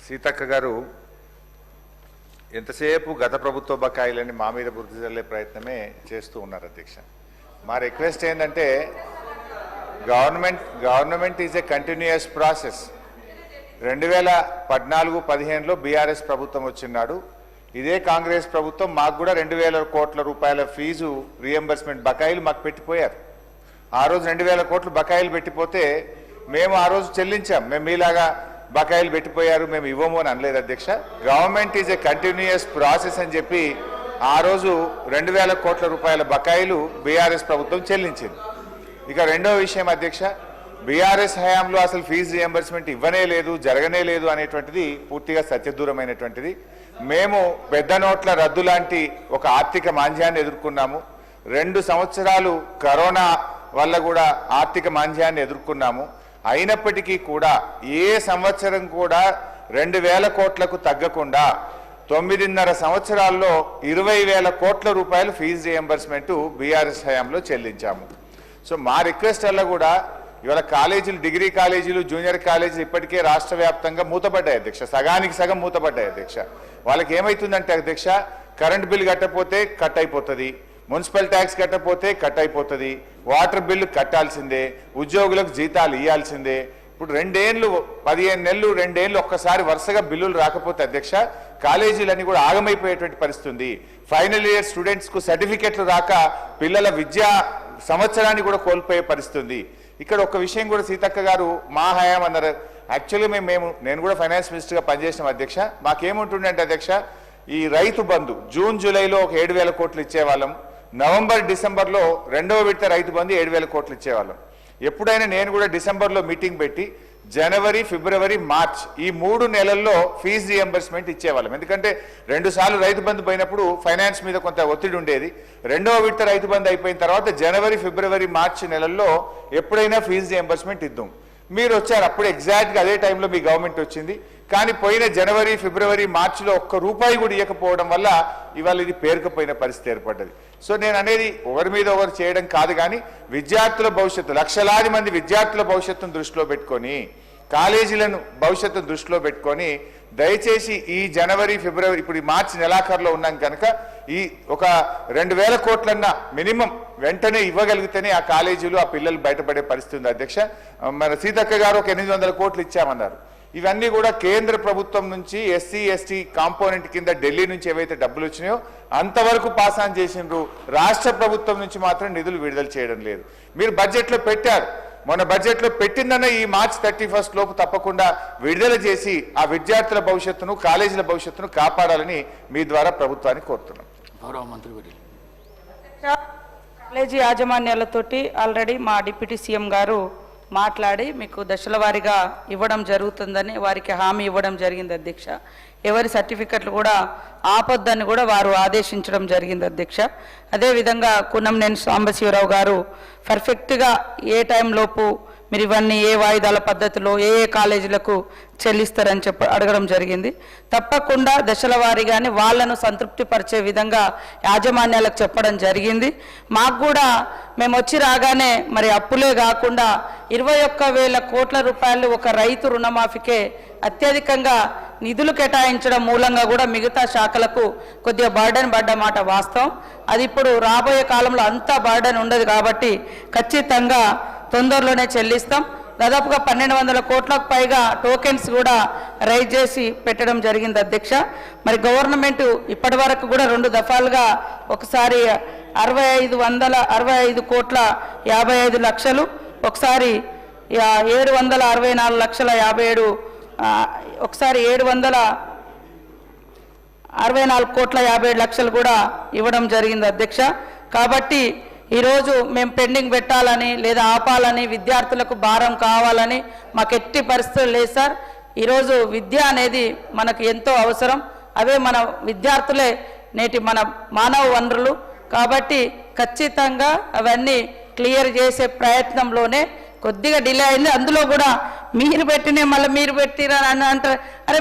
సీతక్క గారు ఎంతసేపు గత ప్రభుత్వ బకాయిలని మా మీద బుద్ధి చల్లే ప్రయత్నమే చేస్తూ ఉన్నారు అధ్యక్ష. మా రిక్వెస్ట్ ఏంటంటే government is a continuous process. 2014-15లో బీఆర్ఎస్ ప్రభుత్వం వచ్చినాడు. ఇదే కాంగ్రెస్ ప్రభుత్వం మాకు కూడా 2,000 కోట్ల రూపాయల ఫీజు రీఎంబర్స్మెంట్ బకాయిలు మాకు పెట్టిపోయారు. ఆ రోజు 2,000 కోట్లు బకాయిలు పెట్టిపోతే మేము ఆ రోజు చెల్లించాం. మేము మీలాగా బకాయిలు పెట్టిపోయారు మేము ఇవ్వము అని అనలేదు అధ్యక్ష. Government is a continuous process అని చెప్పి ఆ రోజు 2,000 కోట్ల రూపాయల బకాయిలు బీఆర్ఎస్ ప్రభుత్వం చెల్లించింది. ఇక రెండో విషయం అధ్యక్ష, బీఆర్ఎస్ హయాంలో అసలు ఫీజు రియంబర్స్మెంట్ ఇవ్వనే లేదు, జరగనే లేదు అనేటువంటిది పూర్తిగా సత్యదూరమైనటువంటిది. మేము పెద్ద నోట్ల రద్దు లాంటి ఒక ఆర్థిక మాంద్యాన్ని ఎదుర్కొన్నాము. 2 సంవత్సరాలు కరోనా వల్ల కూడా ఆర్థిక మాంద్యాన్ని ఎదుర్కొన్నాము. అయినప్పటికీ కూడా ఏ సంవత్సరం కూడా 2,000 కోట్లకు తగ్గకుండా 9.5 సంవత్సరాల్లో 20,000 కోట్ల రూపాయలు ఫీజు రియంబర్స్మెంట్ బీఆర్ఎస్ హయాంలో చెల్లించాము. సో మా రిక్వెస్ట్ వల్ల కూడా ఇవాళ కాలేజీలు, డిగ్రీ కాలేజీలు, జూనియర్ కాలేజీలు ఇప్పటికే రాష్ట్ర వ్యాప్తంగా మూతపడ్డాయి అధ్యక్ష. సగానికి సగం మూతపడ్డాయి అధ్యక్ష. వాళ్ళకి ఏమవుతుందంటే అధ్యక్ష, కరెంట్ బిల్ కట్టకపోతే కట్ అయిపోతుంది, మున్సిపల్ ట్యాక్స్ కట్టకపోతే కట్ అయిపోతుంది, వాటర్ బిల్లు కట్టాల్సిందే, ఉద్యోగులకు జీతాలు ఇవ్వాల్సిందే. ఇప్పుడు 2 ఏళ్ళు 15 నెలలు 2 ఏళ్ళు ఒక్కసారి వరుసగా బిల్లులు రాకపోతే అధ్యక్ష కాలేజీలన్నీ కూడా ఆగమైపోయేటువంటి పరిస్థితి ఉంది. ఫైనల్ ఇయర్ స్టూడెంట్స్కు సర్టిఫికెట్లు రాక పిల్లల విద్యా సంవత్సరాన్ని కూడా కోల్పోయే పరిస్థితి ఉంది. ఇక్కడ ఒక విషయం కూడా సీతక్క గారు మా హయాం అన్నారు. యాక్చువల్గా నేను కూడా ఫైనాన్స్ మినిస్టర్గా పనిచేసిన అధ్యక్ష. మాకేముంటుండే అంటే అధ్యక్ష, ఈ రైతు బంధు జూన్ జూలైలో ఒక 7,000 కోట్లు ఇచ్చేవాళ్ళం. నవంబర్ డిసెంబర్లో 2వ విడత రైతు బంధు 7,000 కోట్లు ఇచ్చేవాళ్ళం. ఎప్పుడైనా నేను కూడా డిసెంబర్లో మీటింగ్ పెట్టి జనవరి, ఫిబ్రవరి, మార్చ్ ఈ 3 నెలల్లో ఫీజు రియంబర్స్మెంట్ ఇచ్చేవాళ్ళం. ఎందుకంటే 2 సార్లు రైతు బంధు పోయినప్పుడు ఫైనాన్స్ మీద కొంత ఒత్తిడి ఉండేది. 2వ విడత రైతు బంధు అయిపోయిన తర్వాత జనవరి, ఫిబ్రవరి, మార్చ్ నెలల్లో ఎప్పుడైనా ఫీజు రియంబర్స్మెంట్ ఇద్దాం. మీరు వచ్చారు, అప్పుడు ఎగ్జాక్ట్గా అదే టైంలో మీ గవర్నమెంట్ వచ్చింది. కానీ పోయిన జనవరి, ఫిబ్రవరి, మార్చిలో ₹1 కూడా ఇవ్వకపోవడం వల్ల ఇవాళ ఇది పేరుకుపోయిన పరిస్థితి ఏర్పడ్డది. సో నేను అనేది ఒకరి మీద ఒకరు చేయడం కాదు, కానీ విద్యార్థుల భవిష్యత్తు, లక్షలాది మంది విద్యార్థుల భవిష్యత్తును దృష్టిలో పెట్టుకొని, కాలేజీలను భవిష్యత్తును దృష్టిలో పెట్టుకొని దయచేసి ఈ జనవరి, ఫిబ్రవరి, ఇప్పుడు ఈ మార్చి నెలాఖరులో ఉన్నాం కనుక ఈ ఒక 2,000 కోట్లన్నా మినిమం వెంటనే ఇవ్వగలిగితేనే ఆ కాలేజీలు, ఆ పిల్లలు బయటపడే పరిస్థితి ఉంది అధ్యక్ష. మన సీతక్క గారు ఒక 800 కోట్లు ఇచ్చామన్నారు. ఇవన్నీ కూడా కేంద్ర ప్రభుత్వం నుంచి ఎస్సీ ఎస్టీ కాంపోనెంట్ కింద ఢిల్లీ నుంచి ఏవైతే డబ్బులు వచ్చినాయో అంతవరకు పాస్ ఆన్ చేసిండ్రు. రాష్ట్ర ప్రభుత్వం నుంచి మాత్రం నిధులు విడుదల చేయడం లేదు. మీరు బడ్జెట్లో పెట్టారు, మొన్న బడ్జెట్లో పెట్టిందన్న ఈ మార్చ్ 31 లోపు తప్పకుండా విడుదల చేసి ఆ విద్యార్థుల భవిష్యత్తును, కాలేజీల భవిష్యత్తును కాపాడాలని మీ ద్వారా ప్రభుత్వాన్ని కోరుతున్నాం. గౌరవ మంత్రి వర్యులు. కాలేజీ యాజమాన్యాలతోటి ఆల్రెడీ మా డిప్యూటీ సీఎం గారు మాట్లాడి మీకు దశల వారీగా ఇవ్వడం జరుగుతుందని వారికి హామీ ఇవ్వడం జరిగింది అధ్యక్ష. ఎవరి సర్టిఫికెట్లు కూడా ఆపొద్దని కూడా వారు ఆదేశించడం జరిగింది అధ్యక్ష. అదేవిధంగా కున్నంనేని సాంబశివరావు గారు పర్ఫెక్ట్గా ఏ టైంలోపు మీరు ఇవన్నీ ఏ వాయిదాల పద్ధతిలో ఏ కాలేజీలకు చెల్లిస్తారని అడగడం జరిగింది. తప్పకుండా దశల వారీగానే వాళ్ళను సంతృప్తిపరిచే విధంగా యాజమాన్యాలకు చెప్పడం జరిగింది. మాకు కూడా మేము వచ్చి రాగానే మరి అప్పులే కాకుండా 21,000 కోట్ల రూపాయలు ఒక రైతు రుణమాఫీకే అత్యధికంగా నిధులు కేటాయించడం మూలంగా కూడా మిగతా శాఖలకు కొద్దిగా బర్డెన్ పడ్డ మాట వాస్తవం. అది ఇప్పుడు రాబోయే కాలంలో అంతా బర్డెన్ ఉండదు కాబట్టి ఖచ్చితంగా తొందరలోనే చెల్లిస్తాం. దాదాపుగా 1,200 కోట్లకు పైగా టోకెన్స్ కూడా రైజ్ చేసి పెట్టడం జరిగింది అధ్యక్ష. మరి గవర్నమెంట్ ఇప్పటి వరకు కూడా 2 దఫాలుగా ఒకసారి 65 కోట్ల 55 లక్షలు, ఒకసారి 764 లక్షల 57, ఒకసారి 764 కోట్ల 57 లక్షలు కూడా ఇవ్వడం జరిగింది అధ్యక్ష. కాబట్టి ఈరోజు మేము పెండింగ్ పెట్టాలని లేదా ఆపాలని, విద్యార్థులకు భారం కావాలని మాకు ఎట్టి పరిస్థితులు లేదు సార్. ఈరోజు విద్య అనేది మనకు ఎంతో అవసరం. అవే మన విద్యార్థులే నేటి మన మానవ వనరులు. కాబట్టి ఖచ్చితంగా అవన్నీ క్లియర్ చేసే ప్రయత్నంలోనే కొద్దిగా డిలే అయింది. అందులో కూడా మీరు పెట్టినే మళ్ళీ మీరు పెట్టిరని అంటారు. అరే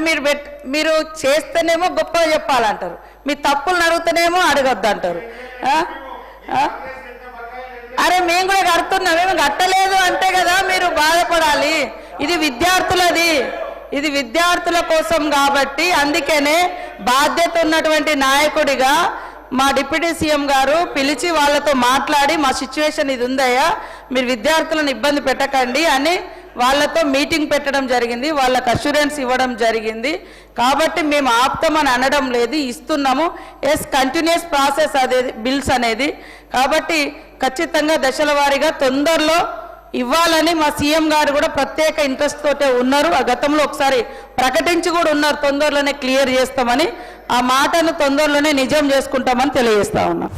మీరు చేస్తేనేమో గొప్పగా చెప్పాలంటారు, మీ తప్పులు అడుగుతానేమో అడగొద్దు అంటారు. అరే మేము కూడా కడుతున్నాం, మేము కట్టలేదు అంటే కదా మీరు బాధపడాలి. ఇది విద్యార్థులది, ఇది విద్యార్థుల కోసం కాబట్టి అందుకనే బాధ్యత ఉన్నటువంటి నాయకుడిగా మా డిప్యూటీ సీఎం గారు పిలిచి వాళ్ళతో మాట్లాడి మా సిచ్యువేషన్ ఇది ఉందయ్యా, మీరు విద్యార్థులను ఇబ్బంది పెట్టకండి అని వాళ్ళతో మీటింగ్ పెట్టడం జరిగింది, వాళ్ళకు అష్యూరెన్స్ ఇవ్వడం జరిగింది. కాబట్టి మేము ఆపుతామని అనడం లేదు, ఇస్తున్నాము. కంటిన్యూస్ ప్రాసెస్ అదే బిల్స్ అనేది. కాబట్టి ఖచ్చితంగా దశల వారీగా తొందరలో ఇవ్వాలని మా సీఎం గారు కూడా ప్రత్యేక ఇంట్రెస్ట్ తోటే ఉన్నారు. ఆ గతంలో ఒకసారి ప్రకటించి కూడా ఉన్నారు, తొందరలోనే క్లియర్ చేస్తామని. ఆ మాటను తొందరలోనే నిజం చేసుకుంటామని తెలియజేస్తా ఉన్నాం.